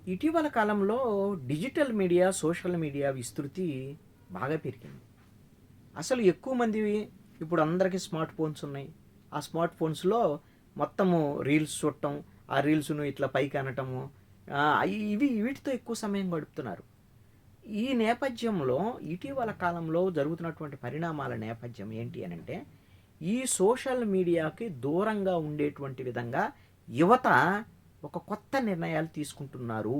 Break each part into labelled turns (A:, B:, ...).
A: ఇటీవల కాలంలో digital media, social media విస్తృతి బాగా పెరిగింది. అసలు ఎక్కువ మంది ఇప్పుడు అందరికీ స్మార్ట్ ఫోన్స్ ఉన్నాయి. ఆ స్మార్ట్ ఫోన్స్‌లో మొత్తము రీల్స్ చూడటం, ఆ రీల్స్‌ను ఇట్లా పైకి అనటము, వీటితో ఎక్కువ సమయం గడుపుతున్నారు. ఈ నేపథ్యంలో ఇటీవల కాలంలో జరుగుతున్నటువంటి పరిణామాల నేపథ్యం ఏంటి అనంటే, ఈ సోషల్ మీడియాకి దూరంగా ఉండేటువంటి విధంగా యువత ఒక కొత్త నిర్ణయాలు తీసుకుంటున్నారు.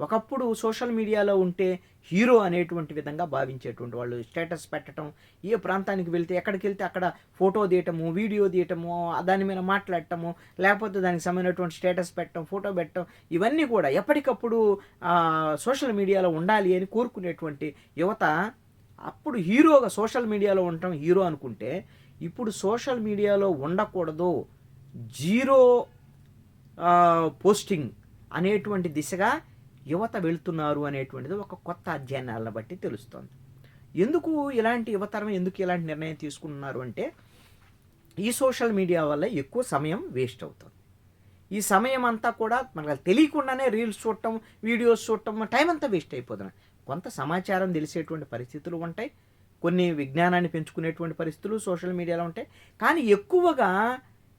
A: ఒకప్పుడు సోషల్ మీడియాలో ఉంటే హీరో అనేటువంటి విధంగా భావించేటువంటి వాళ్ళు. స్టేటస్ పెట్టటం, ఏ ప్రాంతానికి వెళ్తే ఎక్కడికెళ్తే అక్కడ ఫోటో తీయటము, వీడియో తీయటము, దాని మీద మాట్లాడటము, లేకపోతే దానికి సంబంధించినటువంటి స్టేటస్ పెట్టడం, ఫోటో పెట్టడం, ఇవన్నీ కూడా ఎప్పటికప్పుడు సోషల్ మీడియాలో ఉండాలి అని కోరుకునేటువంటి యువత అప్పుడు హీరోగా సోషల్ మీడియాలో ఉండటం హీరో అనుకుంటే, ఇప్పుడు సోషల్ మీడియాలో ఉండకూడదు, జీరో పోస్టింగ్ అనేటువంటి దిశగా యువత వెళ్తున్నారు అనేటువంటిది ఒక కొత్త అధ్యయనాలను బట్టి తెలుస్తోంది. ఎందుకు ఇలాంటి యువతరం ఎందుకు ఇలాంటి నిర్ణయం తీసుకుంటున్నారు అంటే, ఈ సోషల్ మీడియా వల్ల ఎక్కువ సమయం వేస్ట్ అవుతుంది. ఈ సమయం అంతా కూడా మనకు తెలియకుండానే రీల్స్ చూడటం, వీడియోస్ చూడటం, టైం అంతా వేస్ట్ అయిపోతుంది. కొంత సమాచారం తెలిసేటువంటి పరిస్థితులు ఉంటాయి, కొన్ని విజ్ఞానాన్ని పెంచుకునేటువంటి పరిస్థితులు సోషల్ మీడియాలో ఉంటాయి. కానీ ఎక్కువగా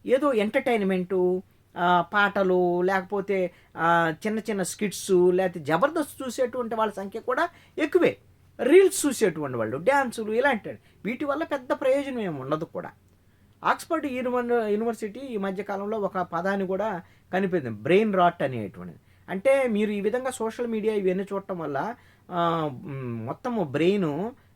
A: ఏదో ఎంటర్టైన్మెంటు, పాటలు, లేకపోతే చిన్న చిన్న స్కిట్స్, లేకపోతే జబర్దస్త్ చూసేటువంటి వాళ్ళ సంఖ్య కూడా ఎక్కువే. రీల్స్ చూసేటువంటి వాళ్ళు, డ్యాన్సులు ఇలాంటివి, వీటి వల్ల పెద్ద ప్రయోజనం ఏమి ఉండదు కూడా. ఆక్స్ఫర్డ్ యూనివర్సిటీ ఈ మధ్యకాలంలో ఒక పదాన్ని కూడా కనిపించింది, బ్రెయిన్ రాట్ అనేటువంటిది. అంటే మీరు ఈ విధంగా సోషల్ మీడియా ఇవన్నీ చూడటం వల్ల మొత్తము బ్రెయిన్,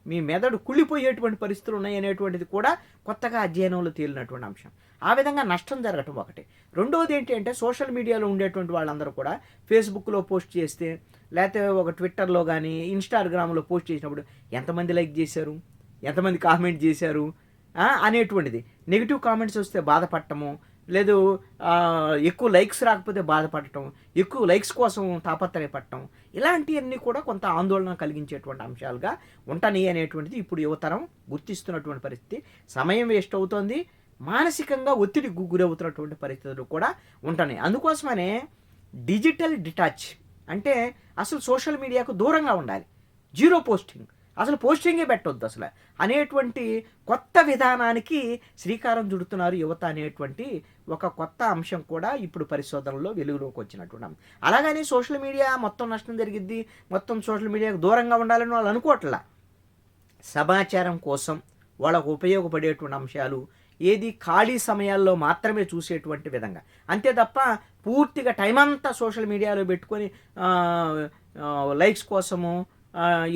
A: మీ మెదడు కుళ్ళిపోయేటువంటి పరిస్థితులు ఉన్నాయి అనేటువంటిది కూడా కొత్తగా అధ్యయనంలో తేలినటువంటి అంశం. ఆ విధంగా నష్టం జరగటం ఒకటి. రెండోది ఏంటి అంటే, సోషల్ మీడియాలో ఉండేటువంటి వాళ్ళందరూ కూడా ఫేస్బుక్లో పోస్ట్ చేస్తే, లేకపోతే ఒక ట్విట్టర్లో కానీ ఇన్స్టాగ్రామ్లో పోస్ట్ చేసినప్పుడు ఎంతమంది లైక్ చేశారు, ఎంతమంది కామెంట్ చేశారు అనేటువంటిది. నెగిటివ్ కామెంట్స్ వస్తే బాధపడటము, లేదు ఎక్కువ లైక్స్ రాకపోతే బాధపడటం, ఎక్కువ లైక్స్ కోసం తాపత్రయపడటం, ఇలాంటివన్నీ కూడా కొంత ఆందోళన కలిగించేటువంటి అంశాలుగా ఉంటాయి అనేటువంటిది ఇప్పుడు యువతరం గుర్తిస్తున్నటువంటి పరిస్థితి. సమయం వేస్ట్ అవుతోంది, మానసికంగా ఒత్తిడికి గురవుతున్నటువంటి పరిస్థితులు కూడా ఉంటున్నాయి. అందుకోసమనే డిజిటల్ డిటాచ్ అంటే అసలు సోషల్ మీడియాకు దూరంగా ఉండాలి, జీరో పోస్టింగ్, అసలు పోస్టింగే పెట్టొద్దు అసలు అనేటువంటి కొత్త విధానానికి శ్రీకారం చుడుతున్నారు యువత అనేటువంటి ఒక కొత్త అంశం కూడా ఇప్పుడు పరిశోధనలో వెలుగులోకి వచ్చినటువంటి. అలాగని సోషల్ మీడియా మొత్తం నష్టం జరిగిద్ది, మొత్తం సోషల్ మీడియాకు దూరంగా ఉండాలని వాళ్ళు అనుకోవట్లా. సమాచారం కోసం వాళ్ళకు ఉపయోగపడేటువంటి అంశాలు ఏది ఖాళీ సమయాల్లో మాత్రమే చూసేటువంటి విధంగా, అంతే తప్ప పూర్తిగా టైం అంతా సోషల్ మీడియాలో పెట్టుకొని లైక్స్ కోసము,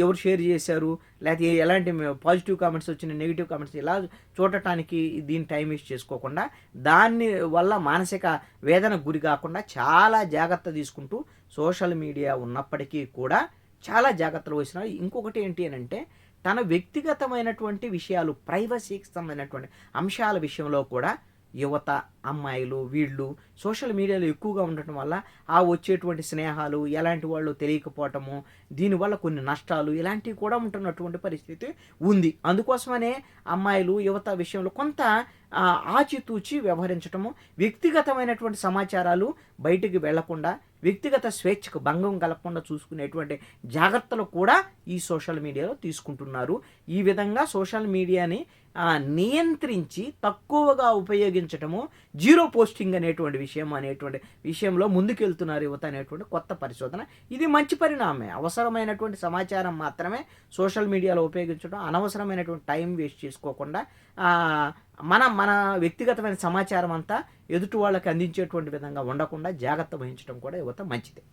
A: ఎవరు షేర్ చేశారు, లేకపోతే ఎలాంటి పాజిటివ్ కామెంట్స్ వచ్చిన, నెగిటివ్ కామెంట్స్ ఇలా చూడటానికి దీన్ని టైం వేస్ట్ చేసుకోకుండా, దాని వల్ల మానసిక వేదనకు గురి కాకుండా చాలా జాగ్రత్త తీసుకుంటూ సోషల్ మీడియా ఉన్నప్పటికీ కూడా చాలా జాగ్రత్తలు వహిస్తున్నారు. ఇంకొకటి ఏంటి అని అంటే, తన వ్యక్తిగతమైనటువంటి విషయాలు, ప్రైవసీకి సంబంధించినటువంటి అంశాల విషయంలో కూడా యువత, అమ్మాయిలు వీళ్ళు సోషల్ మీడియాలో ఎక్కువగా ఉండటం వల్ల ఆ వచ్చేటువంటి స్నేహాలు ఎలాంటి వాళ్ళు తెలియకపోవటము, దీనివల్ల కొన్ని నష్టాలు ఇలాంటివి కూడా ఉంటున్నటువంటి పరిస్థితి ఉంది. అందుకోసమనే అమ్మాయిలు యువత విషయంలో కొంత ఆచితూచి వ్యవహరించటము, వ్యక్తిగతమైనటువంటి సమాచారాలు బయటికి వెళ్లకుండా, వ్యక్తిగత స్వేచ్ఛకు భంగం కలగకుండా చూసుకునేటువంటి జాగ్రత్తలు కూడా ఈ సోషల్ మీడియాలో తీసుకుంటున్నారు. ఈ విధంగా సోషల్ మీడియాని నియంత్రించి తక్కువగా ఉపయోగించటము, జీరో పోస్టింగ్ అనేటువంటి విషయంలో ముందుకెళ్తున్నారు యువత అనేటువంటి కొత్త పరిశోధన. ఇది మంచి పరిణామమే. అవసరమైనటువంటి సమాచారం మాత్రమే సోషల్ మీడియాలో ఉపయోగించడం, అనవసరమైనటువంటి టైం వేస్ట్ చేసుకోకుండా మన వ్యక్తిగతమైన సమాచారం అంతా ఎదుటి వాళ్ళకి అందించేటువంటి విధంగా ఉండకుండా జాగ్రత్త వహించడం కూడా యువత మంచిదే.